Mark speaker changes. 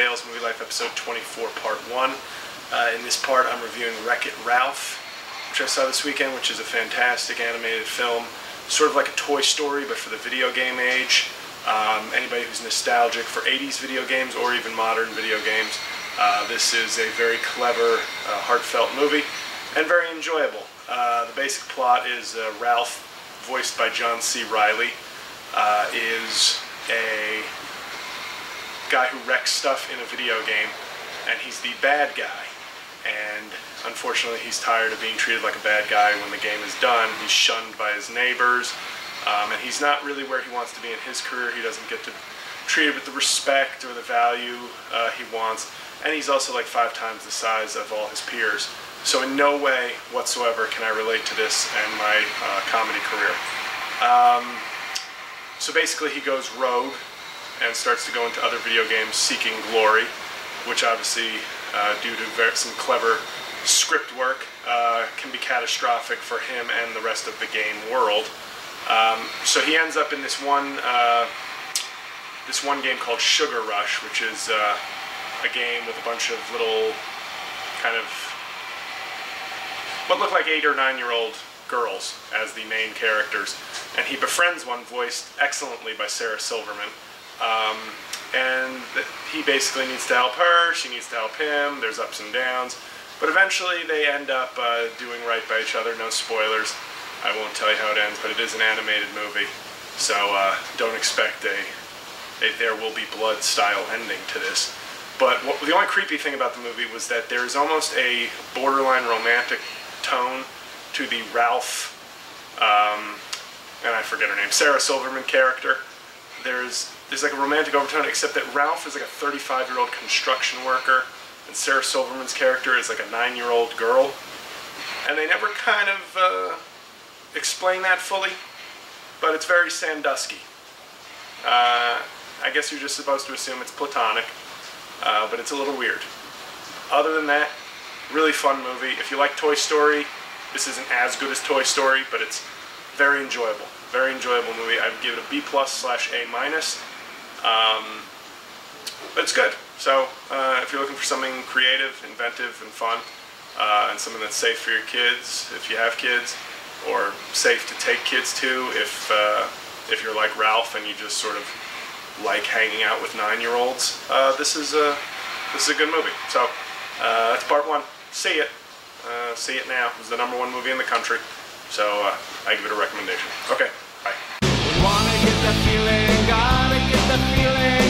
Speaker 1: Dale's Movie Life episode 24, part 1. In this part, I'm reviewing Wreck-It Ralph, which I saw this weekend, which is a fantastic animated film, sort of like a Toy Story, but for the video game age. Anybody who's nostalgic for 80s video games or even modern video games, this is a very clever, heartfelt movie, and very enjoyable. The basic plot is Ralph, voiced by John C. Reilly, is a guy who wrecks stuff in a video game, and he's the bad guy. And unfortunately, he's tired of being treated like a bad guy when the game is done. He's shunned by his neighbors, and he's not really where he wants to be in his career. He doesn't get to treated with the respect or the value he wants, and he's also like 5 times the size of all his peers. So in no way whatsoever can I relate to this and my comedy career. So basically he goes rogue and starts to go into other video games seeking glory, which obviously, due to some clever script work, can be catastrophic for him and the rest of the game world. So he ends up in this one game called Sugar Rush, which is a game with a bunch of little kind of what look like 8 or 9-year-old girls as the main characters, and he befriends one voiced excellently by Sarah Silverman, and he basically needs to help her, she needs to help him, there's ups and downs, but eventually they end up doing right by each other. No spoilers, I won't tell you how it ends, but it is an animated movie, so don't expect a there will be blood style ending to this. But the only creepy thing about the movie was that there is almost a borderline romantic tone to the Ralph, and I forget her name, Sarah Silverman character. There's like a romantic overtone, except that Ralph is like a 35-year-old construction worker, and Sarah Silverman's character is like a 9-year-old girl. And they never kind of explain that fully, but it's very Sandusky. I guess you're just supposed to assume it's platonic, but it's a little weird. Other than that, really fun movie. If you like Toy Story, this isn't as good as Toy Story, but it's very enjoyable. Very enjoyable movie. I'd give it a B+/A-. But it's good. So if you're looking for something creative, inventive, and fun, and something that's safe for your kids, if you have kids, or safe to take kids to if you're like Ralph and you just sort of like hanging out with 9-year-olds, this is a good movie. So that's part 1. See it. See it now. It was the #1 movie in the country. So I give it a recommendation. Okay, bye.
Speaker 2: Wanna get the feeling, gotta get the feeling.